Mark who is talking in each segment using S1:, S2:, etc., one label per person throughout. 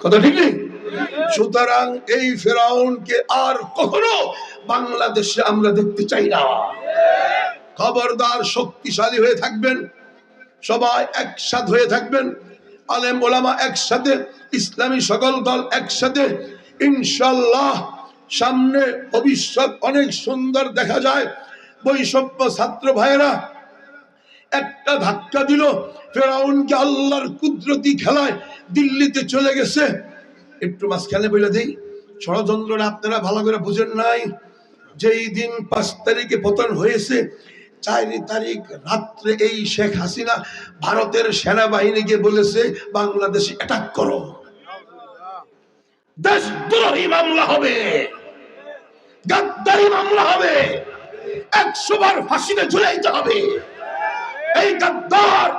S1: কথা ঠিক নেই? সুতরাং এই ফেরাউনকে আর কখনো বাংলাদেশে আমরা দেখতে চাই না। খবরদার, শক্তিশালী হয়ে থাকবেন, সবাই একসাথে হয়ে থাকবেন, আলেম ওলামা একসাথে, ইসলামী সকল দল একসাথে। ইনশাআল্লাহ সামনে ভবিষ্যৎ অনেক সুন্দর দেখা যায়। বৈষম্য ছাত্র ভাইয়েরা একটা ধাক্কা দিল, ফেরাউনকে আল্লাহর কুদরতি খেলায় দিল্লিতে চলে গেছে। একটু মাঝখানে বলে দেই, ষড়যন্ত্রটা আপনারা ভালো করে বুঝেন নাই। যেই দিন 5 তারিখে পতন হয়েছে, 4 তারিখ রাত্রে এই শেখ হাসিনা ভারতের সেনাবাহিনীকে বলেছে বাংলাদেশে অ্যাটাক করো, দেশদ্রোহী মামলা হবে, গাদ্দারি মামলা হবে, 100 বার ফাঁসিতে ঝুলাইতে হবে। এই গাদ্দার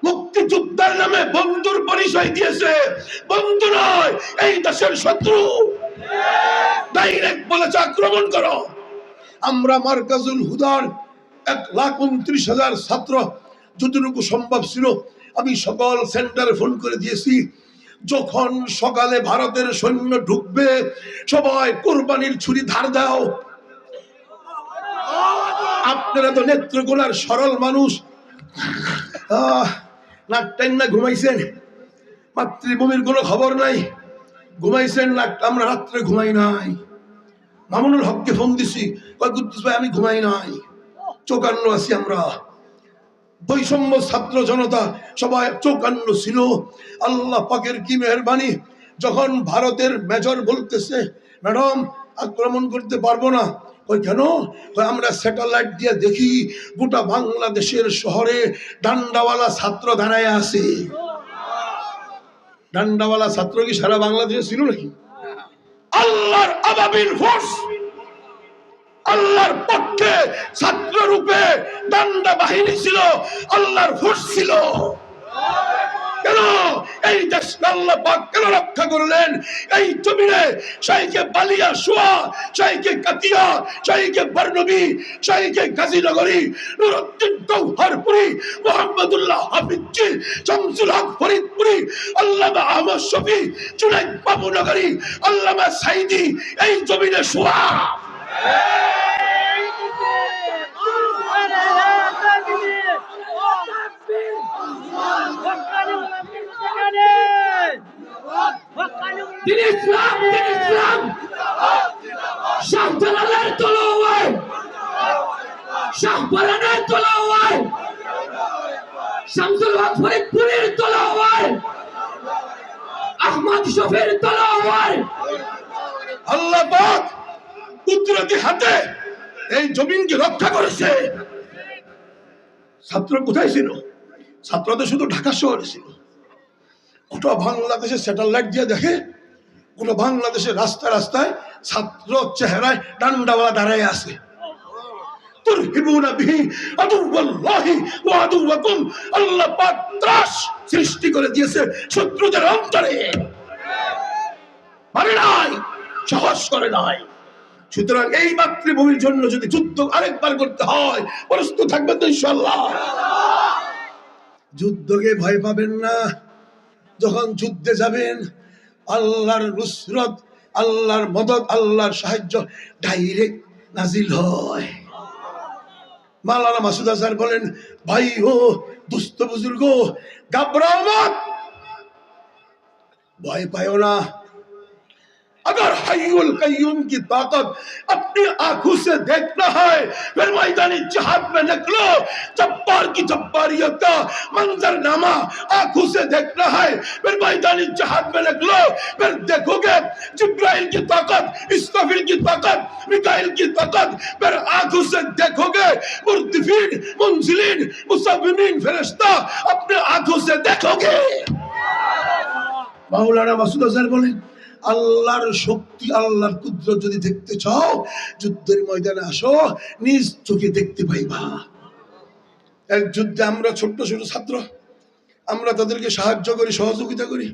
S1: মুক্তিযোদ্ধার নামে বন্ধুর পরিচয় দিয়েছে, বন্ধু নয়, এই দেশের শত্রু। ডাইরেক্ট বলেছে আক্রমণ করো। আমরা মার্কাজুল হুদার 1,29,000 ছাত্র, যতটুকু সম্ভব ছিল আমি সকল সেন্টারে ফোন করে দিয়েছি। যখন সকালে ভারতের সৈন্য ঢুকবে, সবাই কোরবানির ছুরি ধার দাও। আপনারা তো নেত্রকোনার সরল মানুষ, নাক টাইম না ঘুমাইছেন, মাতৃভূমির কোনো খবর নাই, ঘুমাইছেন না? আমরা রাত্রে ঘুমাই নাই। মামুনুল হককে ফোন দিছি, কুদ্দুস ভাই আমি ঘুমাই নাই, চৌকান্ন আছি আমরা। বৈষম্য ছাত্র জনতা সবাই চৌকান্ন ছিল। আল্লাহ পাকের কি মেহেরবানি, যখন ভারতের মেজর বলতেছে ম্যাডাম আক্রমণ করতে পারবো না, কই কেন? আমরা স্যাটেলাইট দিয়ে দেখি গোটা বাংলাদেশের শহরে ডান্ডাওয়ালা ছাত্র দাঁড়ায় আছে। ডান্ডাওয়ালা ছাত্র কি সারা বাংলাদেশে ছিল নাকি? আল্লাহর আবাবিল ফোর্স, আল্লাহর পক্ষে ছাত্র রূপে ডান্ডা বাহিনী ছিল, আল্লাহর ফোর্স ছিল। কেন এই দেশ আল্লাহ পাক কেন রক্ষা করলেন? এই জমিনে শাইখে বালিয়া শুয়া, শাইখে কাতিয়া, শাইখে বর্ণবী, শাইখে গাজীনগরী, নুরউদ্দিন গৌহরপুরী, মুহাম্মদুল্লাহ হাফিজি, শামসুল হক ফরিদপুরী, আল্লামা আহমদ শফি, জুনাইদ বাবুনগরী, আল্লামা সাইদি এই জমিনে শুয়া।
S2: তিনি ইসলাম, তিনি ইসলাম। শাহজালালের তলোয়ার, শাহপরানের তলোয়ার, শামসুল হক ফরিদপুরের তলোয়ার, আহমদ শফির তলোয়ার।
S1: আল্লাহ পাক কুদরতি হাতে এই জমিনকে রক্ষা করেছে। ছাত্র কোথায় ছিল? ছাত্র তো শুধু ঢাকা শহরে ছিল। গোটা বাংলাদেশে স্যাটেলাইট দিয়ে দেখে, গোটা বাংলাদেশের রাস্তায় রাস্তায় ছাত্র চেহারায় ডান্ডাওয়ালা দাঁড়ায় আছে। তুরহিবুনা বিহি আদুওয়াল্লাহি ওয়া আদুওয়াকুম, আল্লাহ পাক ত্রাস সৃষ্টি করে দিয়েছে শত্রুদের অন্তরে। পারে নাই, সাহস করে নাই। সুতরাং এই মাতৃভূমির জন্য যদি যুদ্ধ আরেকবার করতে হয়, প্রস্তুত থাকবেন তো ইনশাআল্লাহ। যুদ্ধকে ভয় পাবেন না। যখন যুদ্ধে যাবেন, আল্লাহর নুসরত, আল্লাহর মদদ, আল্লাহর সাহায্য ডাইরেক্ট নাজিল হয়। মাওলানা মাসুদ আজহার বলেন, ভাই ও দুস্থ বুজুর্গ, ঘাবড়াও মত, ভয় পাও না। अगर हय्युल कय्यूम की ताकत अपनी आंखों से देखना है, फिर मैदानी जिहाद में निकलो। जब्बार की जब्बारियत का मंजरनामा आंखों से देखना है, फिर मैदानी जिहाद में निकलो। फिर देखोगे जिब्राइल की ताकत, इस्राफील की ताकत, मिकाइल की ताकत। फिर आंखों से देखोगे मुर्दिफीन, मुंजिलीन, मुसव्विमीन फरिश्ता, अपने आंखों से देखोगे। মাওলানা মাসুদ আজহার বলেন, আল্লাহর শক্তি, আল্লাহর কুদরত যদি দেখতে চাও, যুদ্ধের ময়দানে আসো, নিজ চোখে দেখতে পাইবা। এক যুদ্ধে আমরা ছোট্ট ছোট ছাত্র, আমরা তাদেরকে সাহায্য করি, সহযোগিতা করি।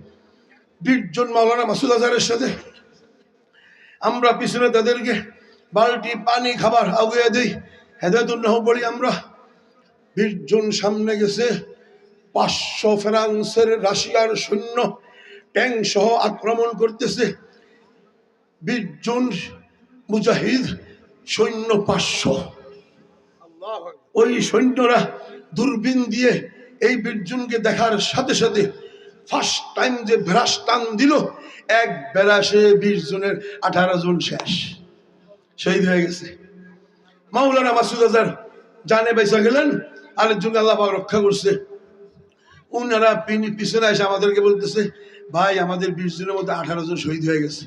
S1: 20 জন মাওলানা মাসুদ আজহারের সাথে আমরা পিছনে তাদেরকে বালতি পানি খাবার আগুয়ে দিই, হেদায়েতুন্নাহ পড়ি আমরা। 20 জন সামনে গেছে, 500 ফ্রান্সের রাশিয়ার সৈন্য ট্যাঙ্ক সহ আক্রমণ করতেছে। 20 জন মুজাহিদ, সৈন্য 500। ওই সৈন্যরা দূরবীন দিয়ে এই 20 জনকে দেখার সাথে সাথে ফার্স্ট টাইম যে ভেরাস টান দিল, এক বেরাসে 20 জনের 18 জন শেষ, শহীদ হয়ে গেছে। মাওলানা মাসুদ আজহার জানে বেঁচে গেলেন, আরেকজন আল্লাহ পাক রক্ষা করছে। উনারা পিছনে এসে আমাদেরকে বলতেছে, ভাই আমাদের 20 জনের মধ্যে 18 জন শহীদ হয়ে গেছে,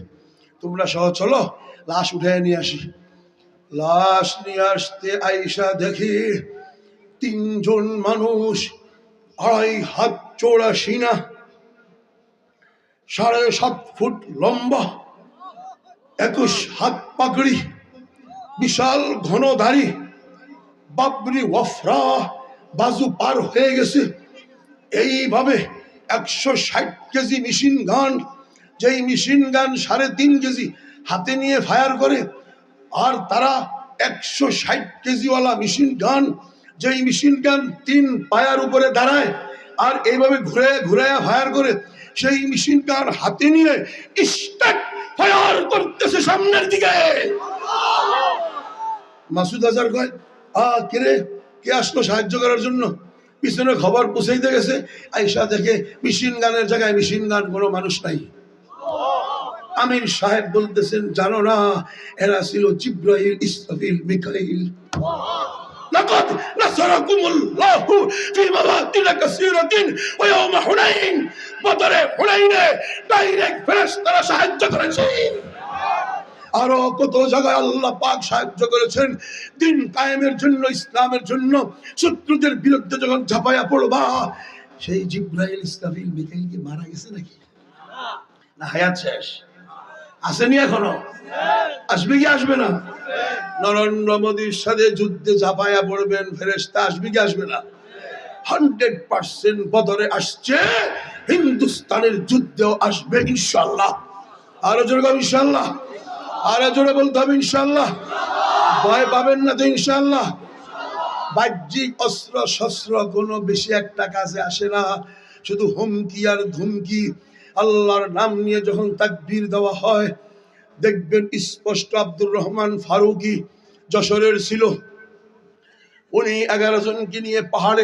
S1: তোমরা সহ চলো লাশ উঠে নিয়ে আসি। লাশ নিয়ে আসতে আইসা দেখি 3 জন মানুষ, 2.5 হাত চৌড়া সিনা, 7.5 ফুট লম্বা, 21 হাত পাগড়ি, বিশাল ঘন দাড়ি, বাবরি ওয়াফরা, বাজু পার হয়ে গেছে। এইভাবে 160 কেজি মেশিন গান, যেই মেশিন গান 3.5 কেজি হাতে নিয়ে ফায়ার করে, আর তারা 160 কেজিওয়ালা মেশিন গান, যেই মেশিন গান 3 পায়ার উপরে দাঁড়ায় আর এইভাবে ঘুরে ঘুরে ফায়ার করে, সেই মেশিন গান হাতে নিয়ে স্টার্ট ফায়ার করতেছে সামনের দিকে। মাসুদ আজহার কয়, কে কে আসলো সাহায্য করার জন্য? পিছনে খবর পৌঁছাইতে গেছে, আইসা দেখে মেশিন গানের জায়গায় মেশিন গান, কোনো মানুষ নাই। আমির সাহেব বলতেছেন, জানো না এরা ছিল জিব্রাইল, ইসরাফিল, মিকাইল। লাকাদ নাসারাকুমুল্লাহু ফি মাওয়াতিন কাসীরাতিন ওয়া ইয়াওমা হুনাইন। বদরে হুনাইনে ডাইরেক্ট ফেরেশতারা সাহায্য করেছে। আরো কত জায়গায় আল্লাহ পাক সাহায্য করেছেন দিন কায়েমের জন্য, ইসলামের জন্য। শত্রুদের বিরুদ্ধে যখন ঝাঁপাইয়া পড়বা, সেই জিব্রাইল, ইসরাফিল, মিকাইল কি মারা গেছে নাকি? না হায়াত শেষ? আসেনি এখনো? আসবে কি আসবে না? নরেন্দ্র মোদীর সাথে যুদ্ধে ঝাঁপাইয়া পড়বেন, ফেরেশতা আসবে কি আসবে না? 100% বদরে আসছে, হিন্দুস্তানের যুদ্ধেও আসবে ইনশাআল্লাহ। আরো জোরে বলুন ইনশাআল্লাহ, আরো জোরে বলতে হবে ইনশাআল্লাহ। ভয় পাবেন না তো ইনশাআল্লাহ। বাহ্যিক অস্ত্র শস্ত্র কোনো বেশি একটা কাজে আসে না, শুধু হুমকি আর ধুমকি। আল্লাহর নাম নিয়ে যখন তাকবীর দেওয়া হয়, দেখবেন স্পষ্ট। আব্দুর রহমান ফারুকি যশোরের ছিল, উনি 11 জনকে নিয়ে পাহাড়ে